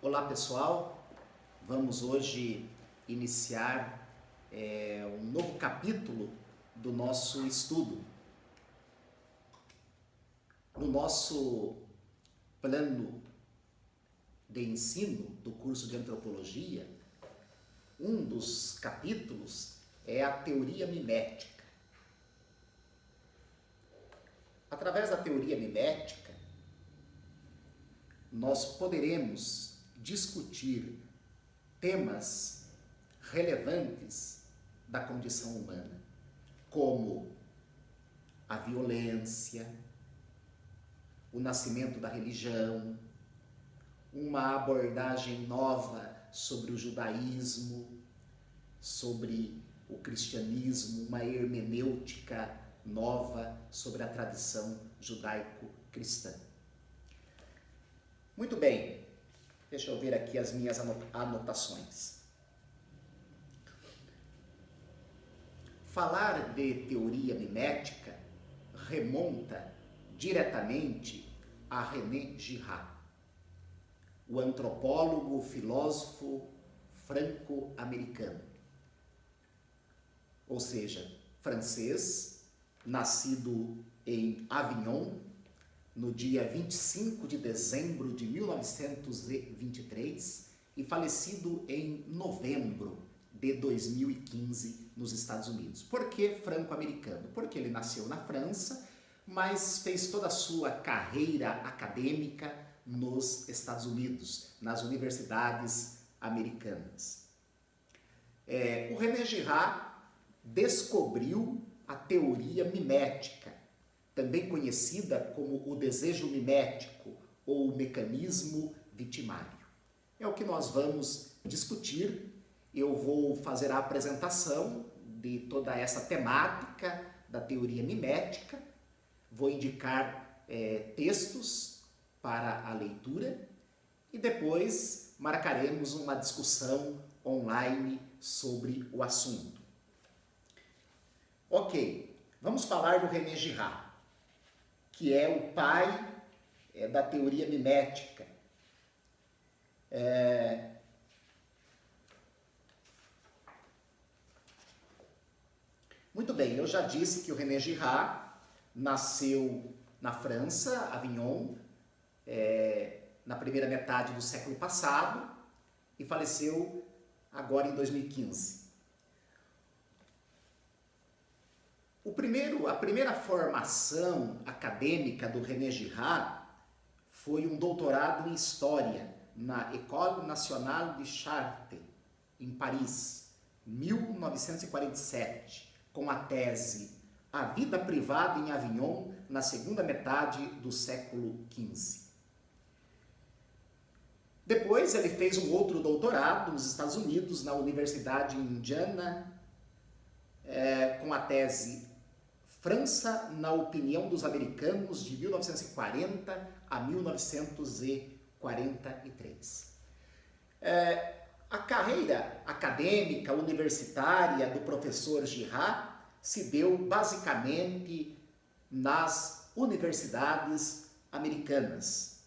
Olá pessoal, vamos hoje iniciar um novo capítulo do nosso estudo. No nosso plano de ensino do curso de Antropologia, um dos capítulos é a teoria mimética. Através da teoria mimética, nós poderemos discutir temas relevantes da condição humana, como a violência, o nascimento da religião, uma abordagem nova sobre o judaísmo, sobre o cristianismo, uma hermenêutica nova sobre a tradição judaico-cristã. Muito bem, deixa eu ver aqui as minhas anotações. Falar de teoria mimética remonta diretamente a René Girard, o antropólogo, filósofo franco-americano. Ou seja, francês, nascido em Avignon, no dia 25 de dezembro de 1923 e falecido em novembro de 2015 nos Estados Unidos. Por que franco-americano? Porque ele nasceu na França, mas fez toda a sua carreira acadêmica nos Estados Unidos, nas universidades americanas. O René Girard descobriu a teoria mimética, também conhecida como o desejo mimético ou o mecanismo vitimário. É o que nós vamos discutir. Eu vou fazer a apresentação de toda essa temática da teoria mimética, vou indicar textos para a leitura e depois marcaremos uma discussão online sobre o assunto. Ok, vamos falar do René Girard, que é o pai da teoria mimética. Muito bem, eu já disse que o René Girard nasceu na França, Avignon, na primeira metade do século passado e faleceu agora em 2015. A primeira formação acadêmica do René Girard foi um doutorado em História na École Nationale de Chartres, em Paris, 1947, com a tese A Vida Privada em Avignon na segunda metade do século XV. Depois ele fez um outro doutorado nos Estados Unidos, na Universidade Indiana, com a tese França na opinião dos americanos de 1940 a 1943. A carreira acadêmica universitária do professor Girard se deu basicamente nas universidades americanas.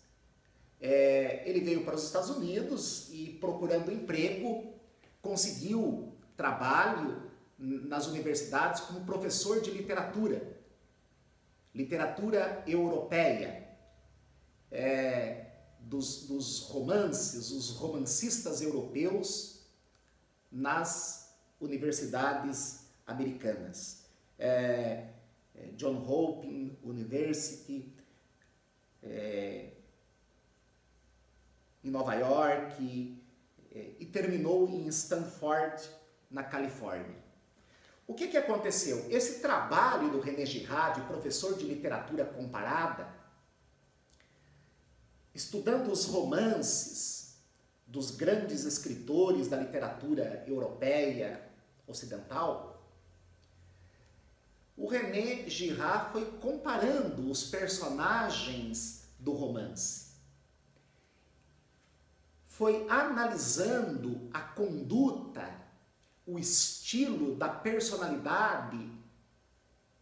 Ele veio para os Estados Unidos e, procurando emprego, conseguiu trabalho nas universidades como professor de literatura europeia, dos romances, os romancistas europeus nas universidades americanas. John Hopkins University, em Nova York, e terminou em Stanford, na Califórnia. O que aconteceu? Esse trabalho do René Girard, professor de literatura comparada, estudando os romances dos grandes escritores da literatura europeia ocidental, o René Girard foi comparando os personagens do romance. Foi analisando a conduta, o estilo da personalidade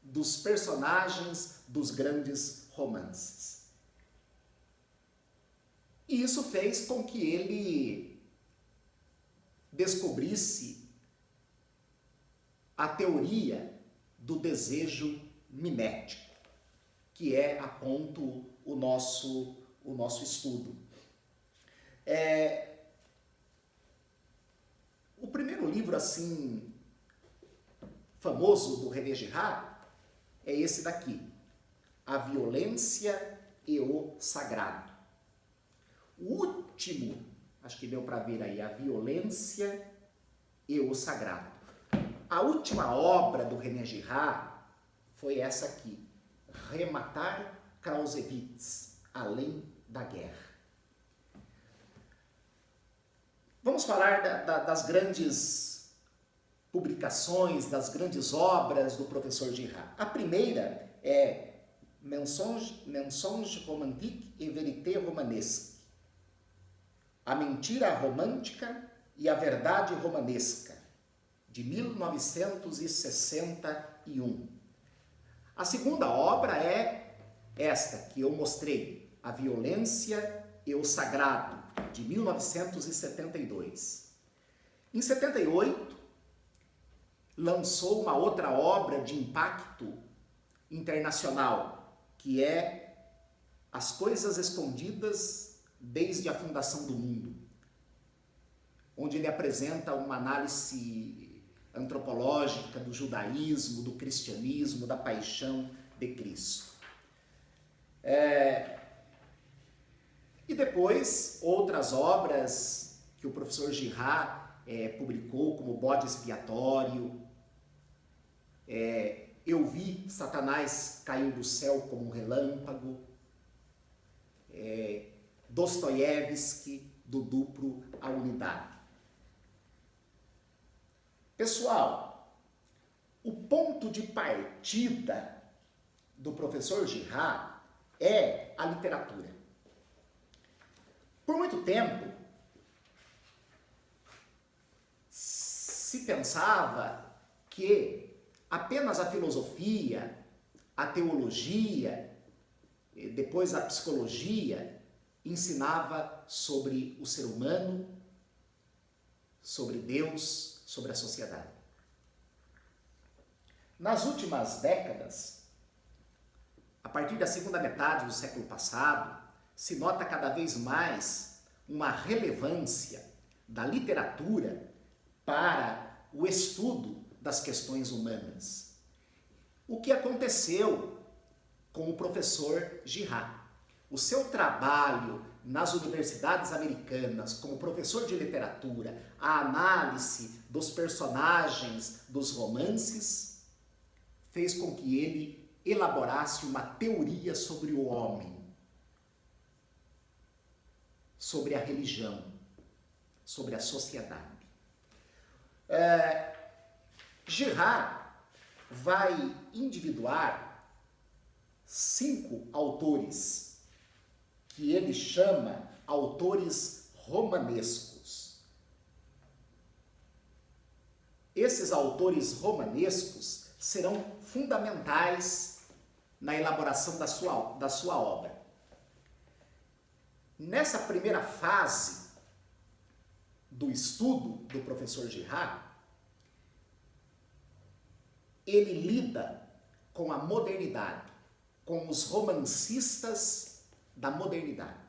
dos personagens dos grandes romances. E isso fez com que ele descobrisse a teoria do desejo mimético, que é, aponto, o nosso estudo. O primeiro livro, assim, famoso do René Girard é esse daqui, A Violência e o Sagrado. O último, acho que deu para ver aí, A Violência e o Sagrado. A última obra do René Girard foi essa aqui, Rematar Clausewitz, Além da Guerra. Vamos falar das grandes publicações, das grandes obras do professor Girard. A primeira é Mensonge romantique et vérité romanesque. A mentira romântica e a verdade romanesca, de 1961. A segunda obra é esta que eu mostrei, A Violência e o Sagrado, de 1972. Em 78, lançou uma outra obra de impacto internacional, que é As Coisas Escondidas desde a Fundação do Mundo, onde ele apresenta uma análise antropológica do judaísmo, do cristianismo, da paixão de Cristo. E depois, outras obras que o professor Girard publicou, como Bode Expiatório, Eu Vi Satanás Caiu do Céu como um Relâmpago, Dostoiévski, Do Duplo à Unidade. Pessoal, o ponto de partida do professor Girard é a literatura. Por muito tempo, se pensava que apenas a filosofia, a teologia, depois a psicologia, ensinava sobre o ser humano, sobre Deus, sobre a sociedade. Nas últimas décadas, a partir da segunda metade do século passado, se nota cada vez mais uma relevância da literatura para o estudo das questões humanas. O que aconteceu com o professor Girard? O seu trabalho nas universidades americanas como professor de literatura, a análise dos personagens dos romances, fez com que ele elaborasse uma teoria sobre o homem, sobre a religião, sobre a sociedade. Girard vai individuar 5 autores que ele chama autores romanescos. Esses autores romanescos serão fundamentais na elaboração da sua obra. Nessa primeira fase do estudo do professor Girard, ele lida com a modernidade, com os romancistas da modernidade.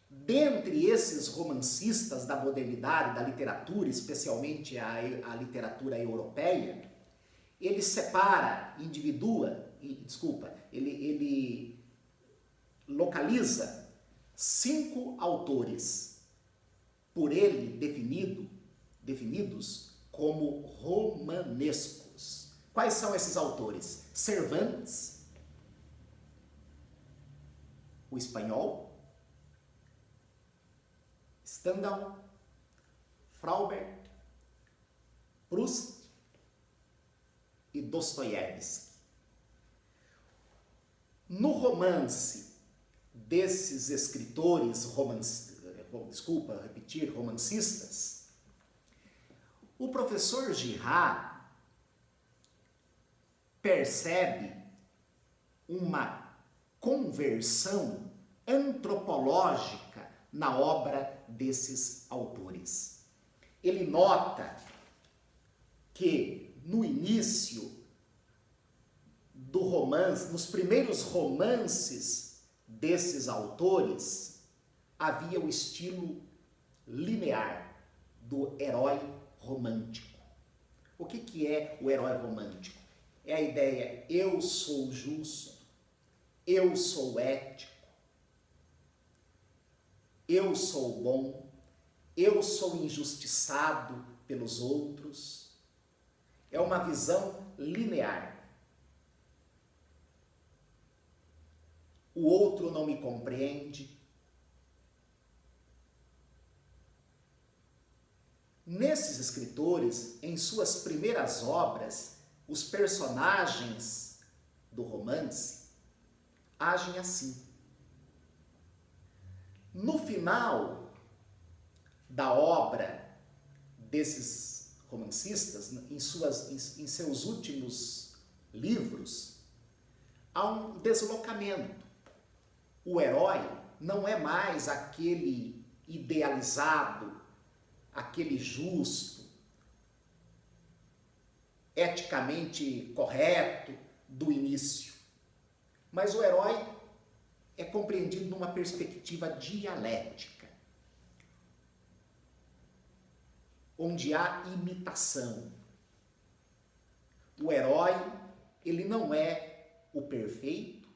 Dentre esses romancistas da modernidade, da literatura, especialmente a literatura europeia, ele separa, ele localiza 5 autores, por ele definidos como romanescos. Quais são esses autores? Cervantes, o espanhol, Stendhal, Flaubert, Proust e Dostoiévski. No romance desses escritores romancistas, o professor Girard percebe uma conversão antropológica na obra desses autores. Ele nota que no início do romance, nos primeiros romances desses autores, havia o estilo linear do herói romântico. O que é o herói romântico? É a ideia: eu sou justo, eu sou ético, eu sou bom, eu sou injustiçado pelos outros. É uma visão linear. O outro não me compreende. Nesses escritores, em suas primeiras obras, os personagens do romance agem assim. No final da obra desses romancistas, em seus últimos livros, há um deslocamento. O herói não é mais aquele idealizado, aquele justo, eticamente correto do início. Mas o herói é compreendido numa perspectiva dialética, onde há imitação. O herói, ele não é o perfeito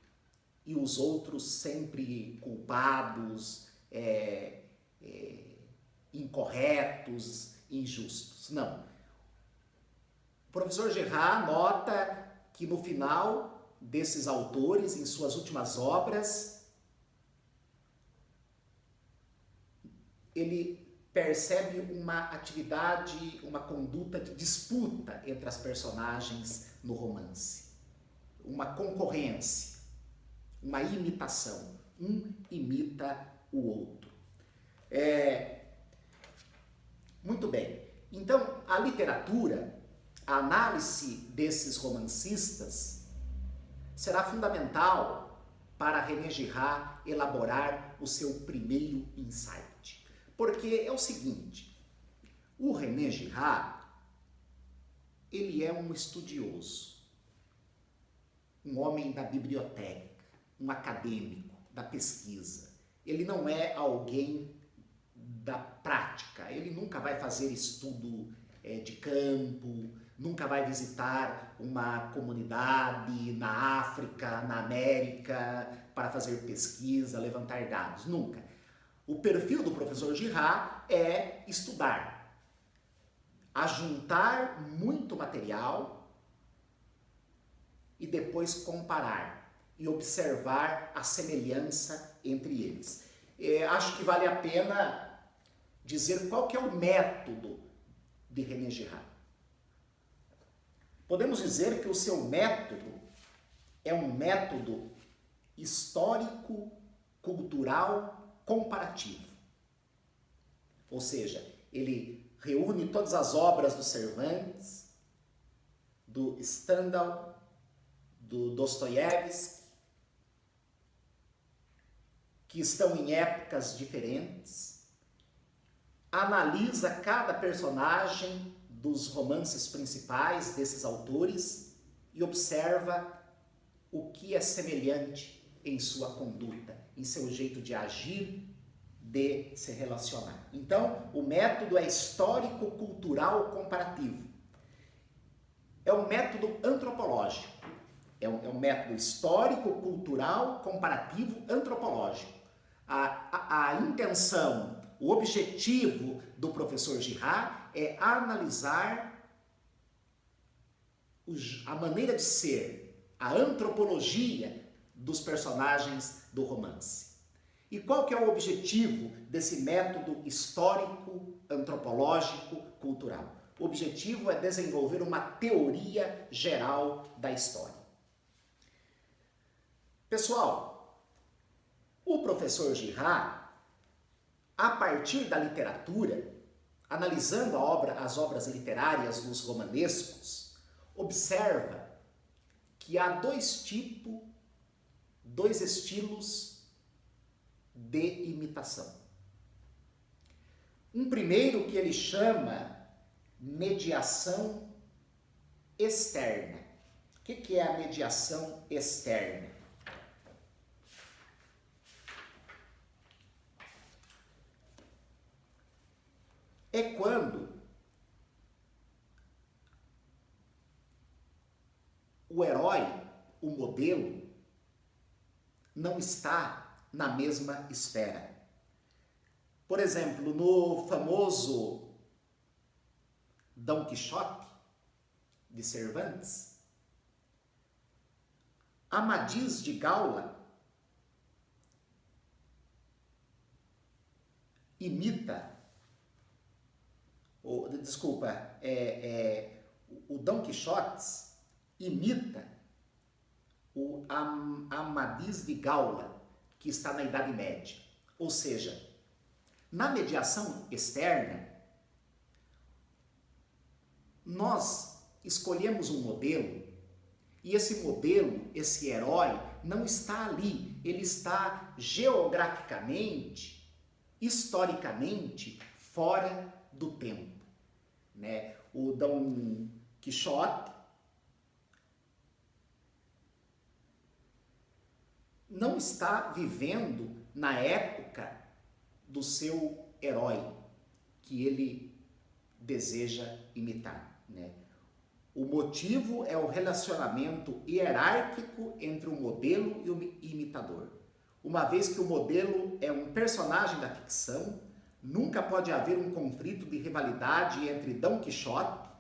e os outros sempre culpados, incorretos, injustos. Não. O professor Girard nota que no final desses autores, em suas últimas obras, ele percebe uma atividade, uma conduta de disputa entre as personagens no romance. Uma concorrência, uma imitação. Um imita o outro. Muito bem. Então, a literatura, a análise desses romancistas será fundamental para René Girard elaborar o seu primeiro insight. Porque é o seguinte, o René Girard, ele é um estudioso, um homem da biblioteca, um acadêmico, da pesquisa. Ele não é alguém da prática, ele nunca vai fazer estudo de campo, nunca vai visitar uma comunidade na África, na América, para fazer pesquisa, levantar dados, nunca. O perfil do professor Girard é estudar, ajuntar muito material e depois comparar e observar a semelhança entre eles. Acho que vale a pena dizer qual que é o método de René Girard. Podemos dizer que o seu método é um método histórico, cultural, comparativo. Ou seja, ele reúne todas as obras do Cervantes, do Stendhal, do Dostoiévski, que estão em épocas diferentes, analisa cada personagem dos romances principais desses autores e observa o que é semelhante em sua conduta, em seu jeito de agir, de se relacionar. Então, o método é histórico-cultural comparativo. É um método antropológico. É um método histórico-cultural comparativo antropológico. A intenção, o objetivo do professor Girard é analisar a maneira de ser, a antropologia dos personagens do romance. E qual que é o objetivo desse método histórico, antropológico, cultural? O objetivo é desenvolver uma teoria geral da história. Pessoal, o professor Girard, a partir da literatura, analisando as obras literárias dos romanescos, observa que há dois estilos de imitação. Um primeiro que ele chama mediação externa. O que é a mediação externa? É quando o herói, o modelo, não está na mesma esfera. Por exemplo, no famoso Dom Quixote de Cervantes, Amadís de Gaula imita, o Dom Quixote imita o Amadís de Gaula, que está na Idade Média. Ou seja, na mediação externa, nós escolhemos um modelo e esse modelo, esse herói, não está ali, ele está geograficamente, historicamente, fora do tempo, né? O Dom Quixote não está vivendo na época do seu herói que ele deseja imitar, né? O motivo é o relacionamento hierárquico entre o modelo e o imitador. Uma vez que o modelo é um personagem da ficção, nunca pode haver um conflito de rivalidade entre Dom Quixote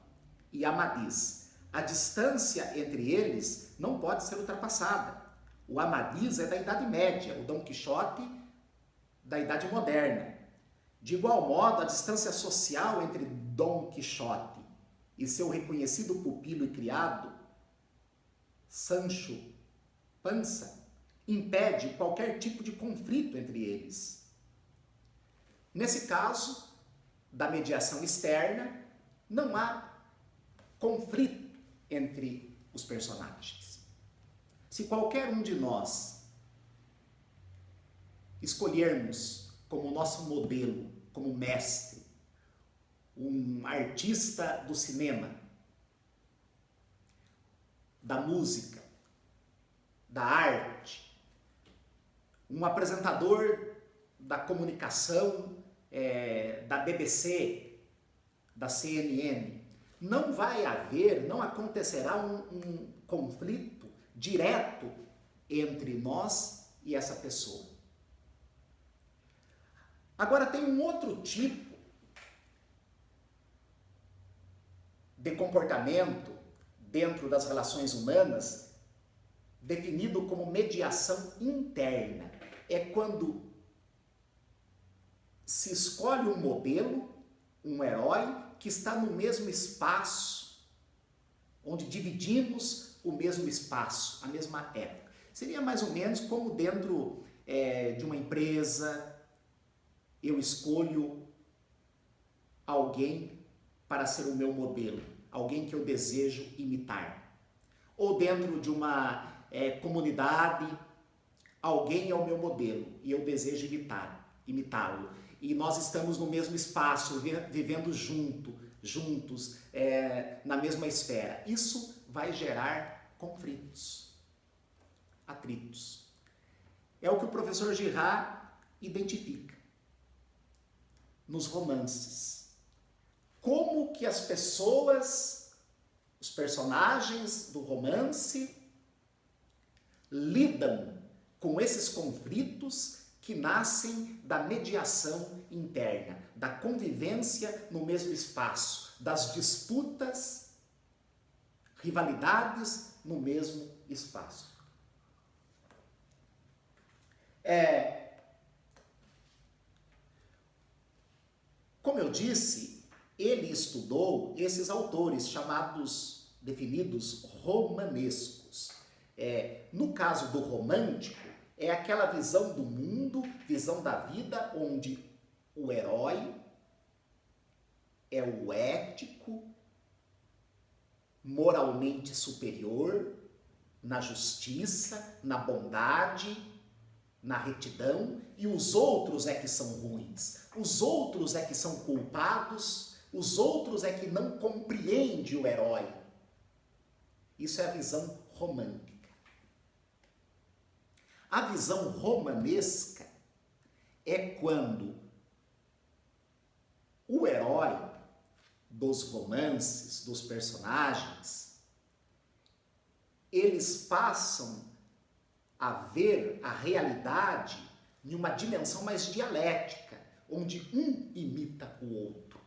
e Amadís. A distância entre eles não pode ser ultrapassada. O Amadís é da Idade Média, o Dom Quixote da Idade Moderna. De igual modo, a distância social entre Dom Quixote e seu reconhecido pupilo e criado, Sancho Panza, impede qualquer tipo de conflito entre eles. Nesse caso, da mediação externa, não há conflito entre os personagens. Se qualquer um de nós escolhermos como nosso modelo, como mestre, um artista do cinema, da música, da arte, um apresentador da comunicação, da BBC, da CNN, não acontecerá um conflito direto entre nós e essa pessoa. Agora tem um outro tipo de comportamento dentro das relações humanas, definido como mediação interna. É quando se escolhe um modelo, um herói, que está no mesmo espaço, onde dividimos o mesmo espaço, a mesma época. Seria mais ou menos como dentro de uma empresa, eu escolho alguém para ser o meu modelo, alguém que eu desejo imitar. Ou dentro de uma comunidade, alguém é o meu modelo e eu desejo imitá-lo. E nós estamos no mesmo espaço, vivendo juntos, na mesma esfera. Isso vai gerar conflitos, atritos. É o que o professor Girard identifica nos romances. Como que as pessoas, os personagens do romance, lidam com esses conflitos que nascem da mediação interna, da convivência no mesmo espaço, das disputas, rivalidades no mesmo espaço. Como eu disse, ele estudou esses autores definidos romanescos. No caso do romântico, é aquela visão do mundo, visão da vida, onde o herói é o ético, moralmente superior, na justiça, na bondade, na retidão e os outros é que são ruins, os outros é que são culpados, os outros é que não compreendem o herói. Isso é a visão romântica. A visão romanesca é quando o herói dos romances, dos personagens, eles passam a ver a realidade em uma dimensão mais dialética, onde um imita o outro.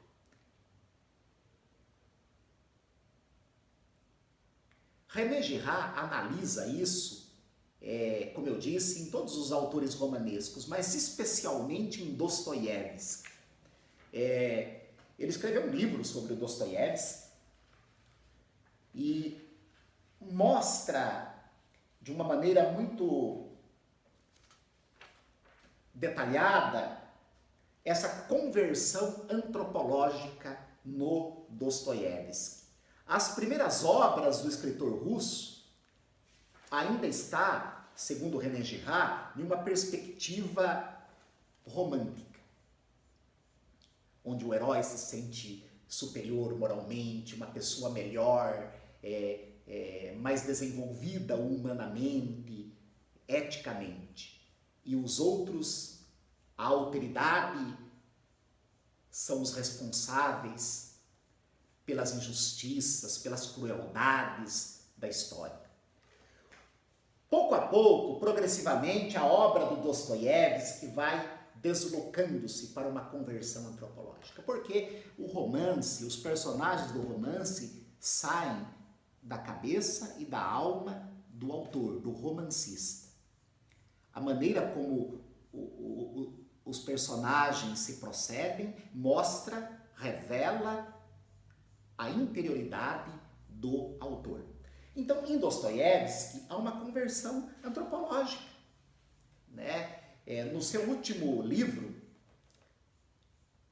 René Girard analisa isso, como eu disse, em todos os autores romanescos, mas especialmente em Dostoiévski. Ele escreveu um livro sobre o Dostoiévski e mostra de uma maneira muito detalhada essa conversão antropológica no Dostoiévski. As primeiras obras do escritor russo ainda está, segundo René Girard, em uma perspectiva romântica, onde o herói se sente superior moralmente, uma pessoa melhor, mais desenvolvida humanamente, eticamente. E os outros, a alteridade, são os responsáveis pelas injustiças, pelas crueldades da história. Pouco a pouco, progressivamente, a obra do Dostoiévski vai deslocando-se para uma conversão antropológica, porque o romance, os personagens do romance saem da cabeça e da alma do autor, do romancista. A maneira como os personagens se procedem mostra, revela a interioridade do autor. Então, em Dostoiévski, há uma conversão antropológica, né? No seu último livro,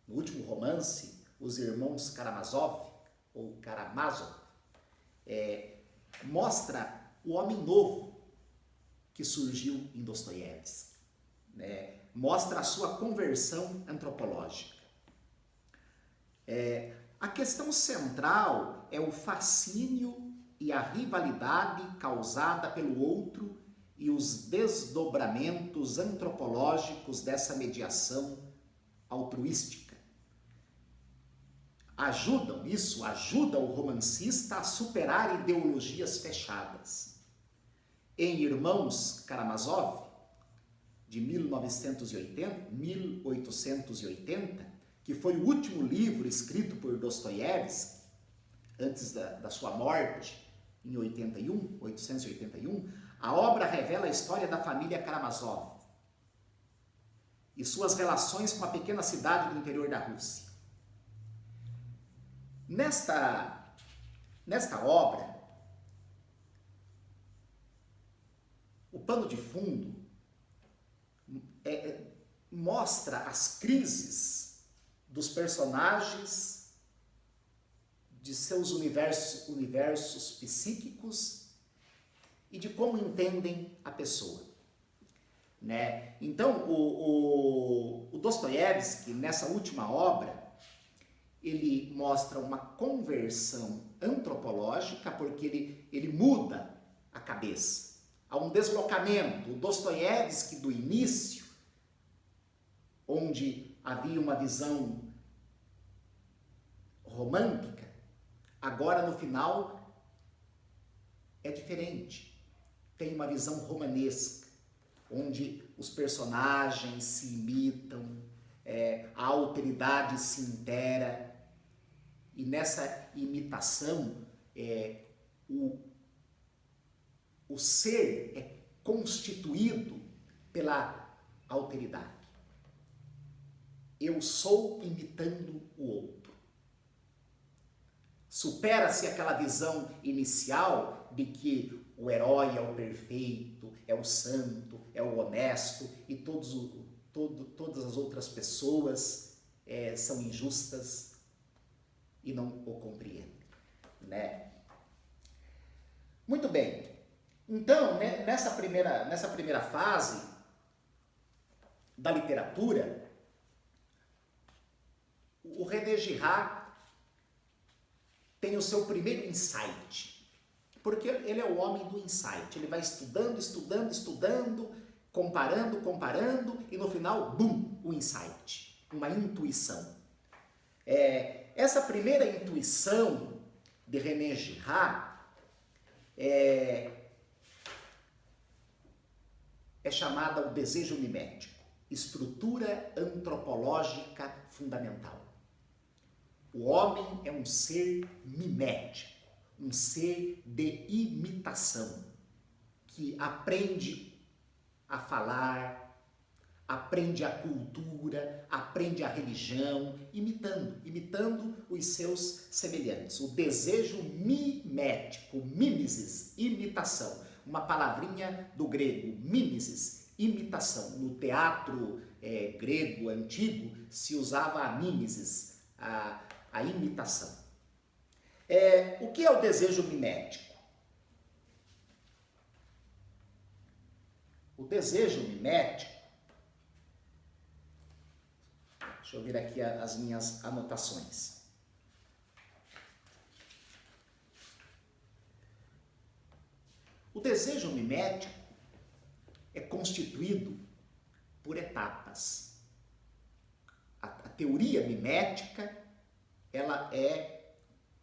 no último romance, Os Irmãos Karamazov, ou Karamazov, mostra o homem novo que surgiu em Dostoiévski, né? Mostra a sua conversão antropológica. A questão central é o fascínio e a rivalidade causada pelo outro e os desdobramentos antropológicos dessa mediação altruística. Ajuda o romancista a superar ideologias fechadas. Em Irmãos Karamazov, de 1880, que foi o último livro escrito por Dostoiévski, antes da sua morte, em 1881, a obra revela a história da família Karamazov e suas relações com a pequena cidade do interior da Rússia. Nesta obra, o pano de fundo mostra as crises dos personagens, de seus universos psíquicos e de como entendem a pessoa, né? Então, o Dostoiévski, nessa última obra, ele mostra uma conversão antropológica, porque ele muda a cabeça. Há um deslocamento. O Dostoiévski do início, onde havia uma visão romântica, agora no final é diferente. Tem uma visão romanesca, onde os personagens se imitam, a alteridade se intera, e nessa imitação o ser é constituído pela alteridade. Eu sou imitando o outro. Supera-se aquela visão inicial de que o herói é o perfeito, é o santo, é o honesto e todas as outras pessoas são injustas e não o compreendem, né? Muito bem. Então, né, nessa primeira fase, da literatura, o René Girard tem o seu primeiro insight, porque ele é o homem do insight. Ele vai estudando, estudando, estudando, comparando, comparando, e no final, bum, o insight, uma intuição. Essa primeira intuição de René Girard é chamada o desejo mimético, estrutura antropológica fundamental. O homem é um ser mimético, um ser de imitação, que aprende a falar, aprende a cultura, aprende a religião, imitando os seus semelhantes. O desejo mimético, mimesis, imitação, uma palavrinha do grego, mimesis, imitação. No teatro grego antigo se usava a mimesis, a imitação. O que é o desejo mimético? O desejo mimético, deixa eu ver aqui as minhas anotações. O desejo mimético é constituído por etapas. A teoria mimética, ela é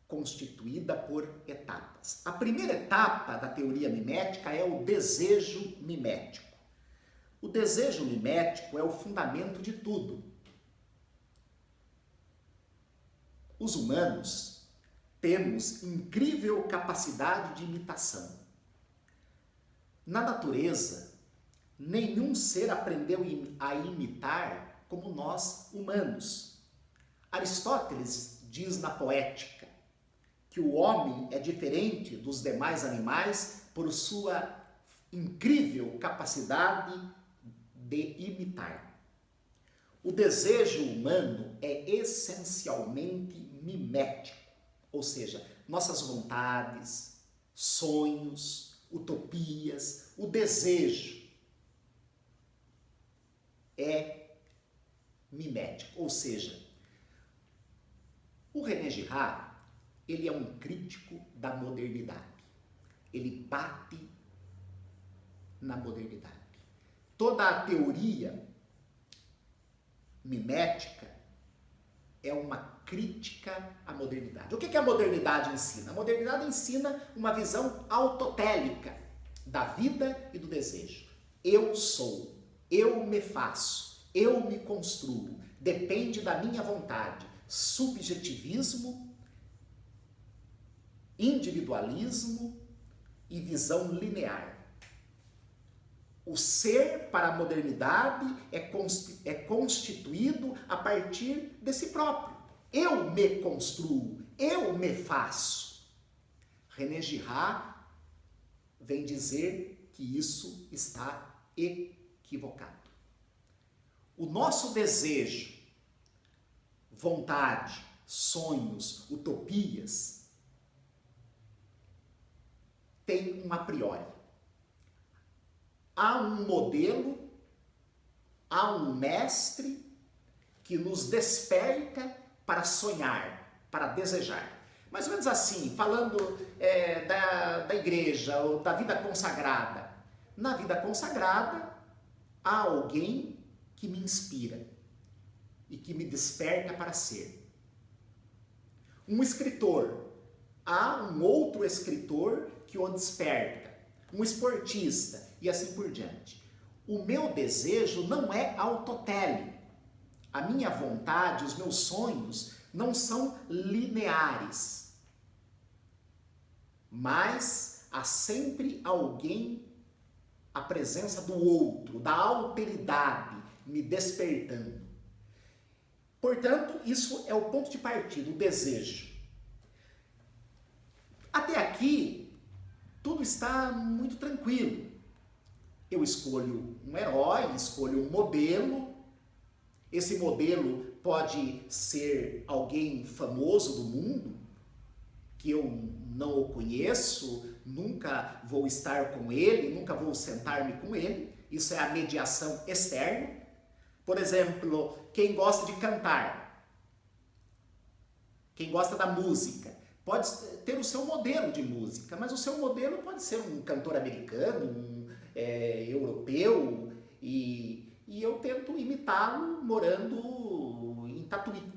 constituída por etapas. A primeira etapa da teoria mimética é o desejo mimético. O desejo mimético é o fundamento de tudo. Os humanos temos incrível capacidade de imitação. Na natureza, nenhum ser aprendeu a imitar como nós, humanos. Aristóteles diz na Poética que o homem é diferente dos demais animais por sua incrível capacidade de imitar. O desejo humano é essencialmente mimético, ou seja, nossas vontades, sonhos, utopias, o desejo é mimético, ou seja, o René Girard, ele é um crítico da modernidade. Ele bate na modernidade. Toda a teoria mimética é uma crítica à modernidade. O que a modernidade ensina? A modernidade ensina uma visão autotélica da vida e do desejo. Eu sou, eu me faço, eu me construo, depende da minha vontade. Subjetivismo, individualismo e visão linear. O ser para a modernidade é constituído a partir de si próprio. Eu me construo, eu me faço. René Girard vem dizer que isso está equivocado. O nosso desejo, vontade, sonhos, utopias, tem um a priori. Há um modelo, há um mestre que nos desperta para sonhar, para desejar. Mais ou menos assim, falando da igreja ou da vida consagrada. Na vida consagrada, há alguém que me inspira e que me desperta para ser. Um escritor, há um outro escritor que o desperta. Um esportista e assim por diante. O meu desejo não é autotélico. A minha vontade, os meus sonhos não são lineares. Mas há sempre alguém, a presença do outro, da alteridade, me despertando. Portanto, isso é o ponto de partida, o desejo. Até aqui, tudo está muito tranquilo. Eu escolho um herói, escolho um modelo. Esse modelo pode ser alguém famoso do mundo, que eu não o conheço, nunca vou estar com ele, nunca vou sentar-me com ele. Isso é a mediação externa. Por exemplo, quem gosta de cantar, quem gosta da música, pode ter o seu modelo de música, mas o seu modelo pode ser um cantor americano, europeu, e eu tento imitá-lo morando em Tatuí.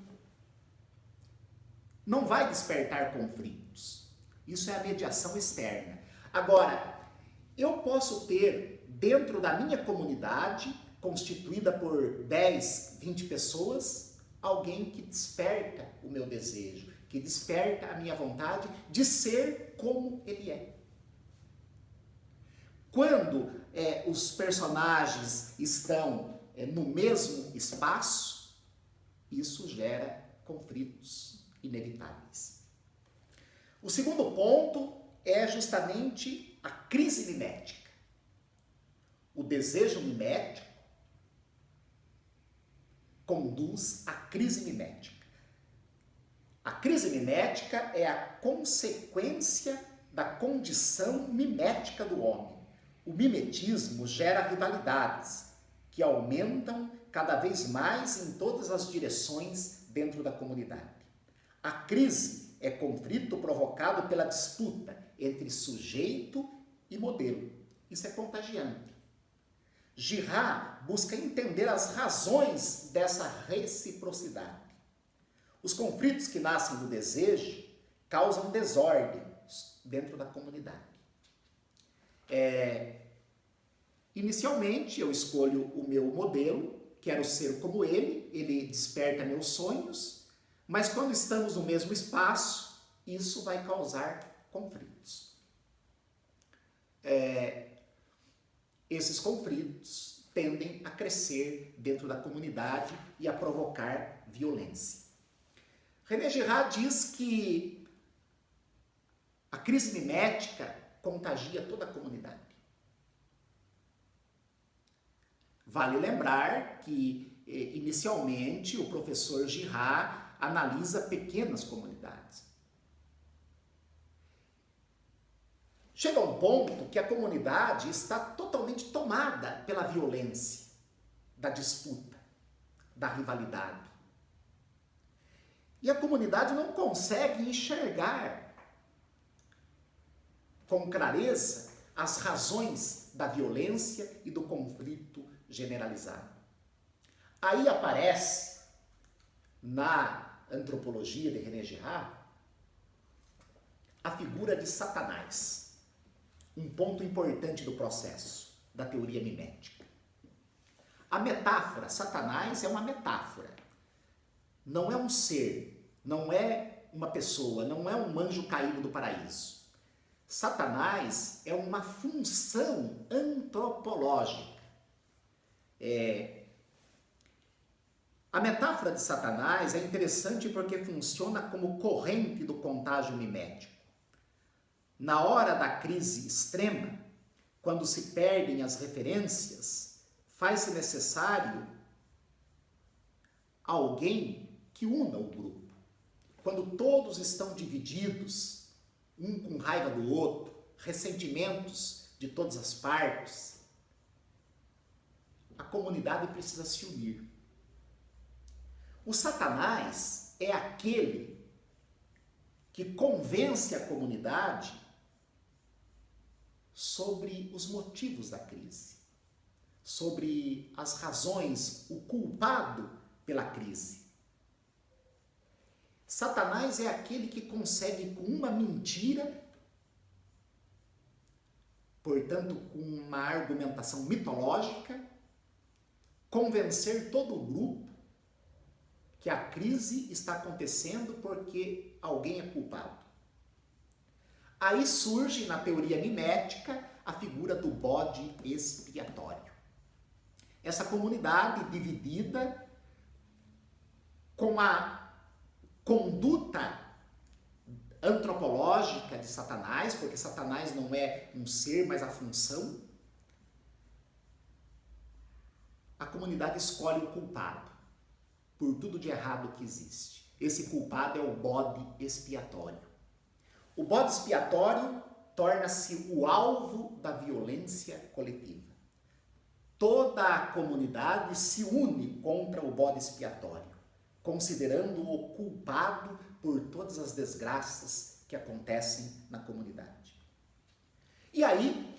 Não vai despertar conflitos. Isso é a mediação externa. Agora, eu posso ter dentro da minha comunidade, constituída por 10, 20 pessoas, alguém que desperta o meu desejo, que desperta a minha vontade de ser como ele é. Quando os personagens estão no mesmo espaço, isso gera conflitos inevitáveis. O segundo ponto é justamente a crise mimética. O desejo mimético conduz à crise mimética. A crise mimética é a consequência da condição mimética do homem. O mimetismo gera rivalidades que aumentam cada vez mais em todas as direções dentro da comunidade. A crise é conflito provocado pela disputa entre sujeito e modelo. Isso é contagiante. Girard busca entender as razões dessa reciprocidade. Os conflitos que nascem do desejo causam desordem dentro da comunidade. Inicialmente, eu escolho o meu modelo, quero ser como ele desperta meus sonhos, mas quando estamos no mesmo espaço, isso vai causar conflitos. Esses conflitos tendem a crescer dentro da comunidade e a provocar violência. René Girard diz que a crise mimética contagia toda a comunidade. Vale lembrar que, inicialmente, o professor Girard analisa pequenas comunidades. Chega a um ponto que a comunidade está totalmente tomada pela violência, da disputa, da rivalidade. E a comunidade não consegue enxergar com clareza as razões da violência e do conflito generalizado. Aí aparece, na antropologia de René Girard, a figura de Satanás, um ponto importante do processo da teoria mimética. A metáfora, Satanás é uma metáfora, não é um ser, não é uma pessoa, não é um anjo caído do paraíso. Satanás é uma função antropológica. A metáfora de Satanás é interessante porque funciona como corrente do contágio mimético. Na hora da crise extrema, quando se perdem as referências, faz-se necessário alguém que una o grupo. Quando todos estão divididos, um com raiva do outro, ressentimentos de todas as partes, a comunidade precisa se unir. O Satanás é aquele que convence a comunidade sobre os motivos da crise, sobre as razões, o culpado pela crise. Satanás é aquele que consegue, com uma mentira, portanto, com uma argumentação mitológica, convencer todo o grupo que a crise está acontecendo porque alguém é culpado. Aí surge, na teoria mimética, a figura do bode expiatório. Essa comunidade dividida com a conduta antropológica de Satanás, porque Satanás não é um ser, mas a função, a comunidade escolhe o culpado por tudo de errado que existe. Esse culpado é o bode expiatório. O bode expiatório torna-se o alvo da violência coletiva. toda a comunidade se une contra o bode expiatório, considerando-o culpado por todas as desgraças que acontecem na comunidade. E aí,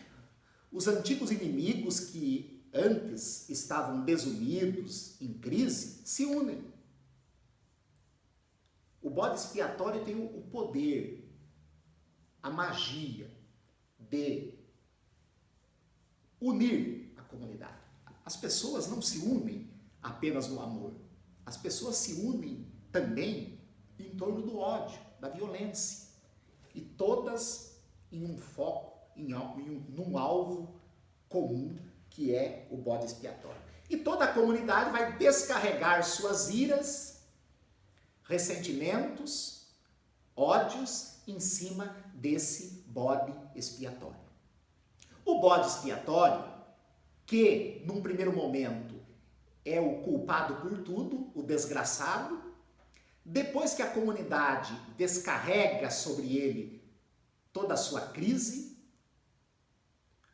os antigos inimigos que antes estavam desunidos, em crise, se unem. O bode expiatório tem o poder, a magia de unir a comunidade. As pessoas não se unem apenas no amor. As pessoas se unem também em torno do ódio, da violência. E todas em um foco, num alvo comum, que é o bode expiatório. E toda a comunidade vai descarregar suas iras, ressentimentos, ódios em cima desse bode expiatório. O bode expiatório, que num primeiro momento é o culpado por tudo, o desgraçado, depois que a comunidade descarrega sobre ele toda a sua crise,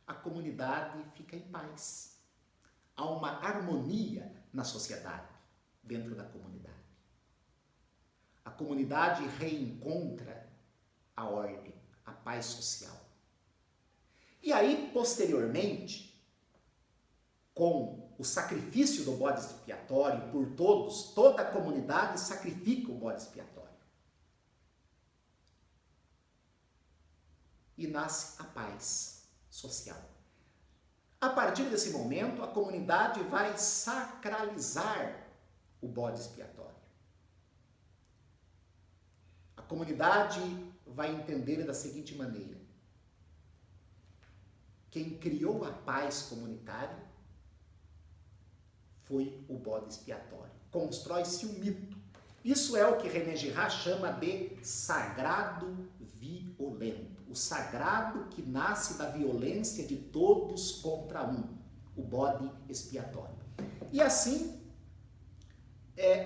a comunidade fica em paz. Há uma harmonia na sociedade, dentro da comunidade. A comunidade reencontra a ordem, a paz social. E aí, posteriormente, com o sacrifício do bode expiatório por todos, toda a comunidade sacrifica o bode expiatório. E nasce a paz social. A partir desse momento, a comunidade vai sacralizar o bode expiatório. A comunidade vai entender da seguinte maneira: quem criou a paz comunitária foi o bode expiatório. Constrói-se um mito. Isso é o que René Girard chama de sagrado violento. O sagrado que nasce da violência de todos contra um, o bode expiatório. E assim,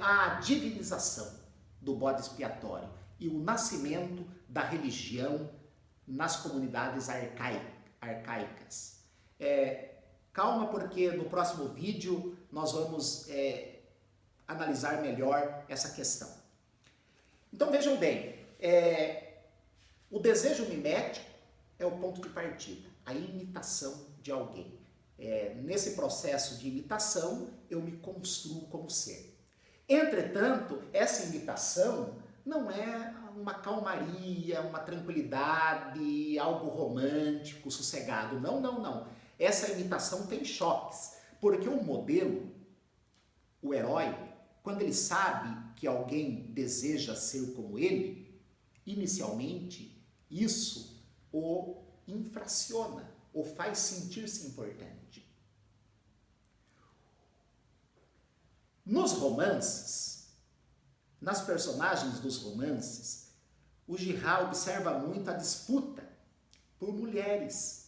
a divinização do bode expiatório e o nascimento da religião nas comunidades arcaicas. Calma, porque no próximo vídeo nós vamos analisar melhor essa questão. Então vejam bem, o desejo mimético é o ponto de partida, a imitação de alguém. Nesse processo de imitação, eu me construo como ser. Entretanto, essa imitação não é uma calmaria, uma tranquilidade, algo romântico, sossegado. Não, não, não. Essa imitação tem choques, porque o modelo, o herói, quando ele sabe que alguém deseja ser como ele, inicialmente isso o infraciona, o faz sentir-se importante. Nos romances, nas personagens dos romances, o Girard observa muito a disputa por mulheres.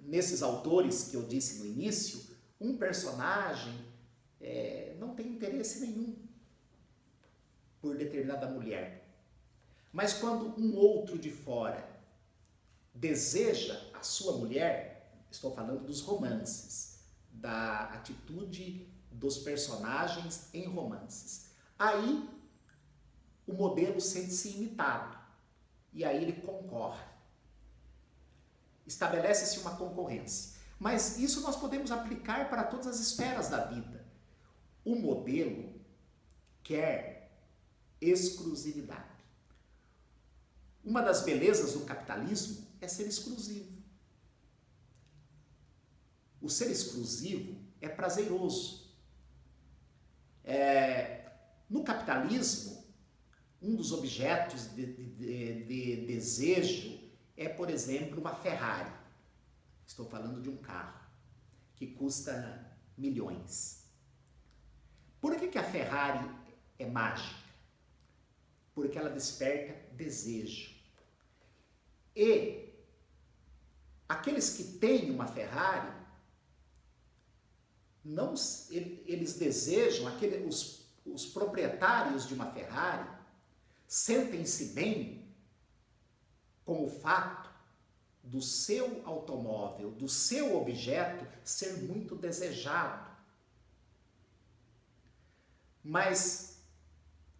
Nesses autores que eu disse no início, um personagem não tem interesse nenhum por determinada mulher. Mas quando um outro de fora deseja a sua mulher, estou falando dos romances, da atitude dos personagens em romances, aí o modelo sente-se imitado e aí ele concorre. Estabelece-se uma concorrência. Mas isso nós podemos aplicar para todas as esferas da vida. O modelo quer exclusividade. Uma das belezas do capitalismo é ser exclusivo. O ser exclusivo é prazeroso. No capitalismo, um dos objetos de desejo é, por exemplo, uma Ferrari. Estou falando de um carro que custa milhões. Por que a Ferrari é mágica? Porque ela desperta desejo. E aqueles que têm uma Ferrari, eles desejam, os proprietários de uma Ferrari sentem-se bem com o fato do seu automóvel, do seu objeto ser muito desejado. Mas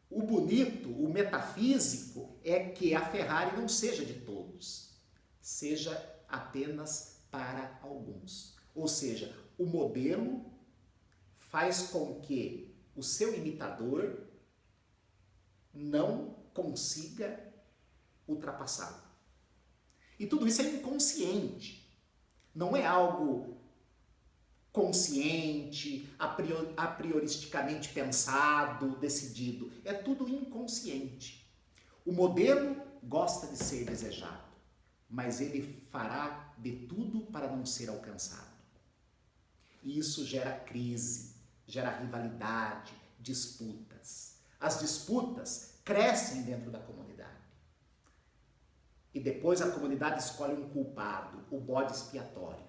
o bonito, o metafísico, é que a Ferrari não seja de todos, seja apenas para alguns. Ou seja, o modelo faz com que o seu imitador não consiga ultrapassá-lo. E tudo isso é inconsciente. Não é algo consciente, a prioristicamente pensado, decidido. É tudo inconsciente. O modelo gosta de ser desejado, mas ele fará de tudo para não ser alcançado. E isso gera crise, gera rivalidade, disputas. As disputas crescem dentro da comunidade. E depois a comunidade escolhe um culpado, o bode expiatório.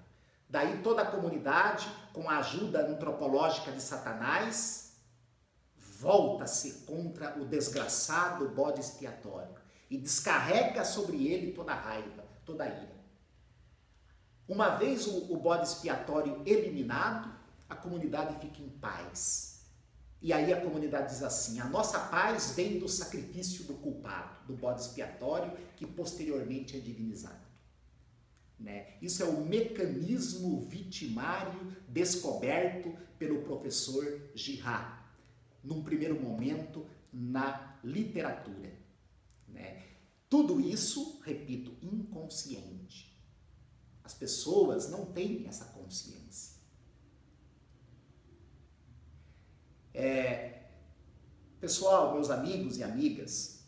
Daí toda a comunidade, com a ajuda antropológica de Satanás, volta-se contra o desgraçado bode expiatório e descarrega sobre ele toda a raiva, toda a ira. Uma vez o bode expiatório eliminado, a comunidade fica em paz. E aí a comunidade diz assim: a nossa paz vem do sacrifício do culpado, do bode expiatório, que posteriormente é divinizado. Isso é o mecanismo vitimário descoberto pelo professor Girard, num primeiro momento, na literatura. Tudo isso, repito, inconsciente. As pessoas não têm essa consciência. Pessoal, meus amigos e amigas,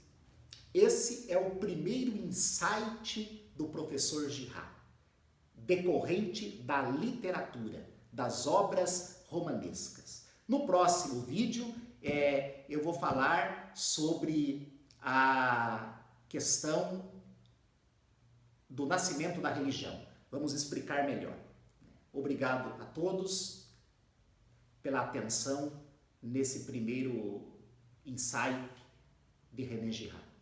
esse é o primeiro insight do professor Girard, decorrente da literatura, das obras romanescas. No próximo vídeo, eu vou falar sobre a questão do nascimento da religião. Vamos explicar melhor. Obrigado a todos pela atenção nesse primeiro insight de René Girard.